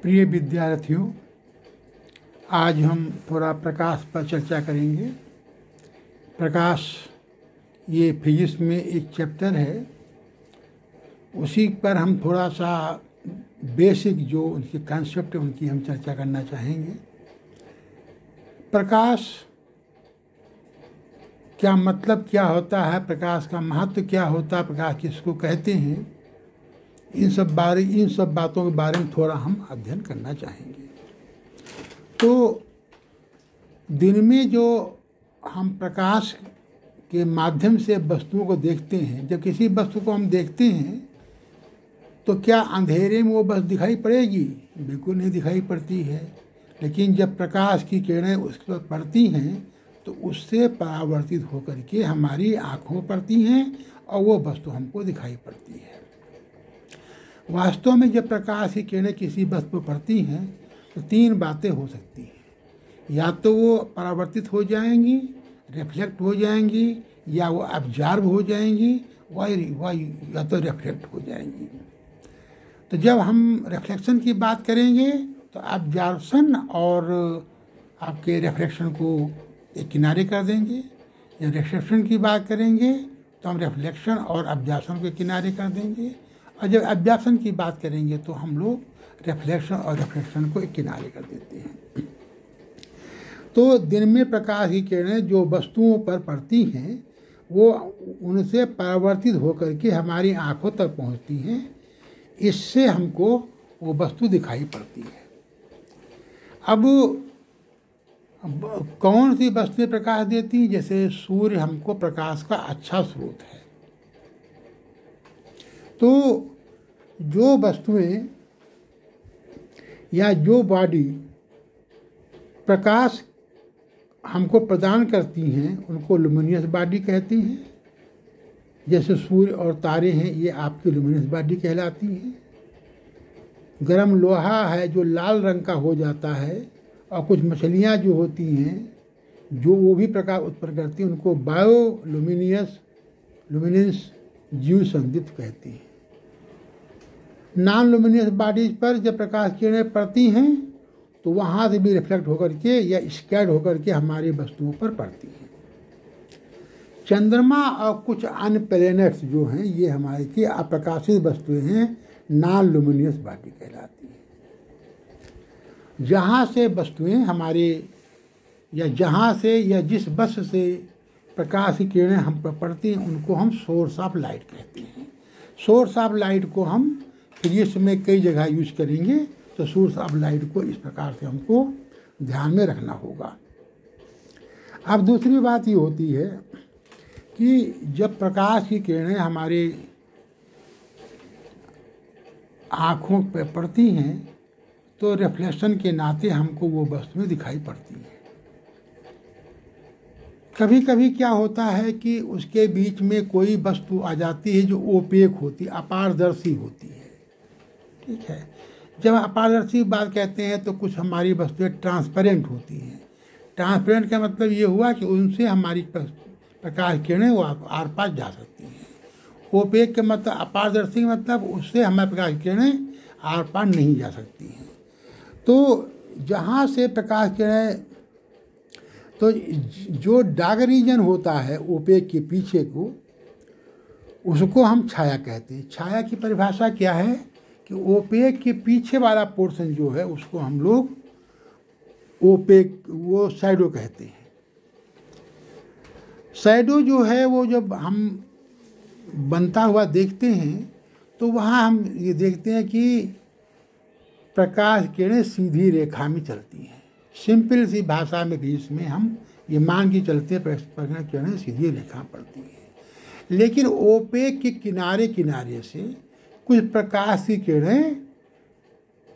प्रिय विद्यार्थियों, आज हम थोड़ा प्रकाश पर चर्चा करेंगे। प्रकाश ये फिजिक्स में एक चैप्टर है, उसी पर हम थोड़ा सा बेसिक जो उनके कॉन्सेप्ट है उनकी हम चर्चा करना चाहेंगे। प्रकाश क्या मतलब क्या होता है, प्रकाश का महत्व क्या होता है, प्रकाश किसको कहते हैं, इन सब बातों के बारे में थोड़ा हम अध्ययन करना चाहेंगे। तो दिन में जो हम प्रकाश के माध्यम से वस्तुओं को देखते हैं, जब किसी वस्तु को हम देखते हैं तो क्या अंधेरे में वो वस्तु दिखाई पड़ेगी? बिल्कुल नहीं दिखाई पड़ती है। लेकिन जब प्रकाश की किरणें उस पर पड़ती हैं तो उससे परावर्तित होकर के हमारी आँखों पड़ती हैं और वो वस्तु हमको दिखाई पड़ती है। वास्तव में जब प्रकाश की किरणें किसी वस्तु पर पड़ती हैं तो तीन बातें हो सकती हैं। या तो वो परावर्तित हो जाएंगी, रिफ्लेक्ट हो जाएंगी, या वो अब्जॉर्ब हो जाएंगी, या तो रिफ्लेक्ट हो जाएंगी। तो जब हम रिफ्लेक्शन की बात करेंगे तो अब्जॉर्प्शन और आपके रिफ्लेक्शन को एक किनारे कर देंगे। जब रिफ्लेक्शन की बात करेंगे तो हम रिफ्लेक्शन और अब्जॉर्प्शन को किनारे कर देंगे, और जब अब्जॉर्प्शन की बात करेंगे तो हम लोग रिफ्लेक्शन और रिफ्लेक्शन को एक किनारे कर देते हैं। तो दिन में प्रकाश की किरणें जो वस्तुओं पर पड़ती हैं वो उनसे परावर्तित होकर के हमारी आँखों तक पहुँचती हैं। इससे हमको वो वस्तु दिखाई पड़ती है। अब कौन सी वस्तुएं प्रकाश देती हैं? जैसे सूर्य हमको प्रकाश का अच्छा स्रोत है। तो जो वस्तुएं या जो बॉडी प्रकाश हमको प्रदान करती हैं उनको लुमिनियस बॉडी कहती हैं। जैसे सूर्य और तारे हैं, ये आपकी लुमिनियस बॉडी कहलाती हैं। गर्म लोहा है जो लाल रंग का हो जाता है, और कुछ मछलियाँ जो होती हैं जो वो भी प्रकाश उत्पन्न करती हैं उनको बायोलुमिनियस जीव संदिग्ध कहती हैं। नॉन लुमिनियस बॉडीज पर जब प्रकाश किरणें पड़ती हैं तो वहाँ से भी रिफ्लेक्ट होकर के या स्कैड होकर के हमारी वस्तुओं पर पड़ती हैं। चंद्रमा और कुछ अन्य प्लैनेट्स जो हैं ये हमारे की अप्रकाशित वस्तुएं हैं, नॉन लुमिनियस बॉडी कहलाती हैं। जहाँ से वस्तुएं हमारे या जहाँ से या जिस वस्तु से प्रकाश की किरणें हम पर पड़ती हैं उनको हम सोर्स ऑफ लाइट कहते हैं। सोर्स ऑफ लाइट को हम फिजिक्स में कई जगह यूज करेंगे, तो सोर्स ऑफ लाइट को इस प्रकार से हमको ध्यान में रखना होगा। अब दूसरी बात ये होती है कि जब प्रकाश की किरणें हमारे आँखों पर पड़ती हैं तो रिफ्लेक्शन के नाते हमको वो वस्तुएं दिखाई पड़ती हैं। कभी कभी क्या होता है कि उसके बीच में कोई वस्तु आ जाती है जो ओपेक होती, अपारदर्शी होती है। ठीक है, जब अपारदर्शी बात कहते हैं तो कुछ हमारी वस्तुएं ट्रांसपेरेंट होती हैं। ट्रांसपेरेंट का मतलब ये हुआ कि उनसे हमारी प्रकाश किरणें वो आर पार जा सकती हैं। ओपेक के मतलब, अपारदर्शी का मतलब उससे हमारी प्रकाश किरणें आर पार नहीं जा सकती हैं। तो जहाँ से प्रकाश किरणें, तो जो डार्क रीजन होता है ओपेक के पीछे को, उसको हम छाया कहते हैं। छाया की परिभाषा क्या है कि ओपेक के पीछे वाला पोर्शन जो है उसको हम लोग ओपेक, वो शैडो कहते हैं। शैडो जो है वो जब हम बनता हुआ देखते हैं तो वहाँ हम ये देखते हैं कि प्रकाश किरणें सीधी रेखा में चलती हैं। सिंपल सी भाषा में भी इसमें हम ये मान के चलते हैं प्रकाश किरणें सीधी रेखा पड़ती हैं। लेकिन ओपेक के किनारे किनारे से कुछ प्रकाश की किरणें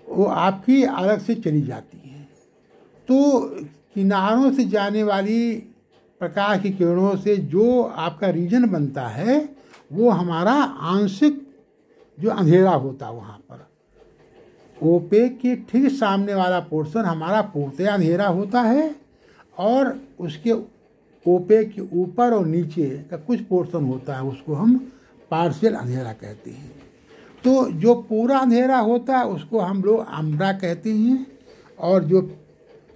वो आपकी अलग से चली जाती हैं। तो किनारों से जाने वाली प्रकाश की किरणों से जो आपका रीजन बनता है वो हमारा आंशिक जो अंधेरा होता है, वहाँ पर ओपेक के ठीक सामने वाला पोर्शन हमारा पूर्णतया अंधेरा होता है, और उसके ओपेक के ऊपर और नीचे का कुछ पोर्शन होता है उसको हम पार्शियल अंधेरा कहते हैं। तो जो पूरा अंधेरा होता है उसको हम लोग अम्बरा कहते हैं, और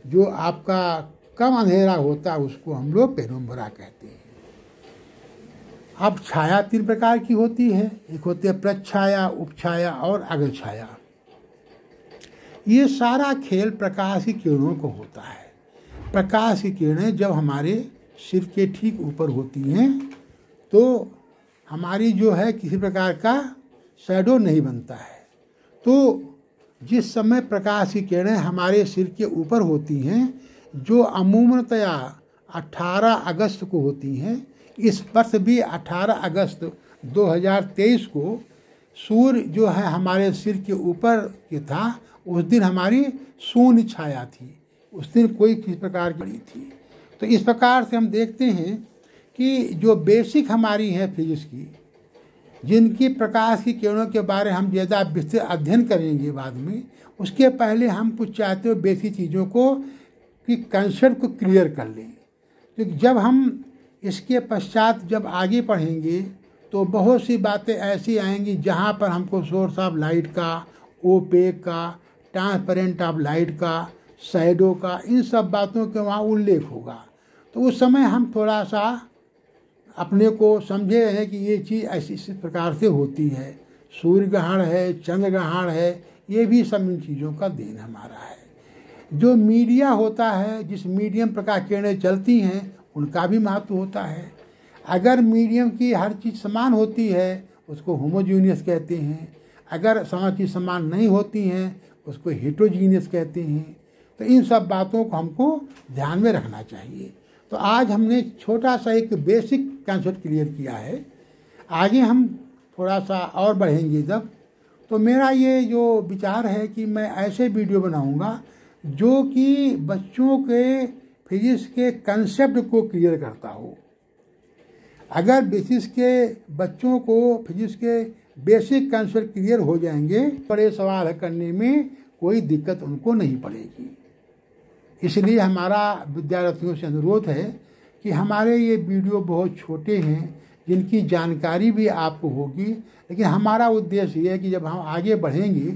जो आपका कम अंधेरा होता है उसको हम लोग पेनुम्बरा कहते हैं। अब छाया 3 प्रकार की होती है, एक होती है प्रच्छाया, उपछाया और अग्रछाया। ये सारा खेल प्रकाश की किरणों को होता है। प्रकाश की किरणें जब हमारे सिर के ठीक ऊपर होती हैं तो हमारी जो है किसी प्रकार का शैडो नहीं बनता है। तो जिस समय प्रकाश की किरणें हमारे सिर के ऊपर होती हैं, जो अमूमतया 18 अगस्त को होती हैं, इस वर्ष भी 18 अगस्त 2023 को सूर्य जो है हमारे सिर के ऊपर के था, उस दिन हमारी शून्य छाया थी, उस दिन कोई किसी प्रकार की बड़ी थी। तो इस प्रकार से हम देखते हैं कि जो बेसिक हमारी है फिजिक्स की, जिनकी प्रकाश की किरणों के बारे हम ज़्यादा विस्तृत अध्ययन करेंगे बाद में, उसके पहले हम कुछ चाहते हो बेसिक चीज़ों को कि कंसेप्ट को क्लियर कर लें। क्योंकि जब हम इसके पश्चात जब आगे पढ़ेंगे तो बहुत सी बातें ऐसी आएंगी जहाँ पर हमको सोर्स ऑफ लाइट का, ओपेक का, ट्रांसपेरेंट ऑफ लाइट का, शैडो का, इन सब बातों के वहाँ उल्लेख होगा। तो उस समय हम थोड़ा सा अपने को समझे हैं कि ये चीज़ ऐसी इस प्रकार से होती है। सूर्य ग्रहण है, चंद्र ग्रहण है, ये भी सब इन चीज़ों का देन हमारा है। जो मीडिया होता है, जिस मीडियम प्रकाश किरणें चलती हैं, उनका भी महत्व होता है। अगर मीडियम की हर चीज़ समान होती है उसको होमोजीनियस कहते हैं, अगर सब चीज़ समान नहीं होती हैं उसको हेटेरोजीनियस कहते हैं। तो इन सब बातों को हमको ध्यान में रखना चाहिए। तो आज हमने छोटा सा एक बेसिक कंसेप्ट क्लियर किया है। आगे हम थोड़ा सा और बढ़ेंगे जब, तो मेरा ये जो विचार है कि मैं ऐसे वीडियो बनाऊंगा जो कि बच्चों के फिजिक्स के कंसेप्ट को क्लियर करता हो। अगर फिजिक्स के बच्चों को फिजिक्स के बेसिक कंसेप्ट क्लियर हो जाएंगे, बड़े सवाल करने में कोई दिक्कत उनको नहीं पड़ेगी। इसलिए हमारा विद्यार्थियों से अनुरोध है कि हमारे ये वीडियो बहुत छोटे हैं, जिनकी जानकारी भी आपको होगी, लेकिन हमारा उद्देश्य ये है कि जब हम आगे बढ़ेंगे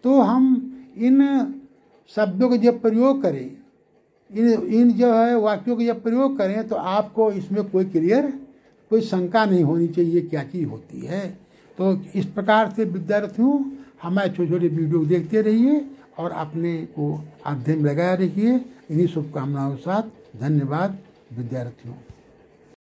तो हम इन शब्दों का जब प्रयोग करें, इन जो है वाक्यों का जब प्रयोग करें, तो आपको इसमें कोई शंका नहीं होनी चाहिए क्या चीज़ होती है। तो इस प्रकार से विद्यार्थियों हमारे छोटे छोटे वीडियो देखते रहिए और अपने को अध्ययन में लगाए रखिए। इन्हीं शुभकामनाओं के साथ धन्यवाद विद्यार्थियों।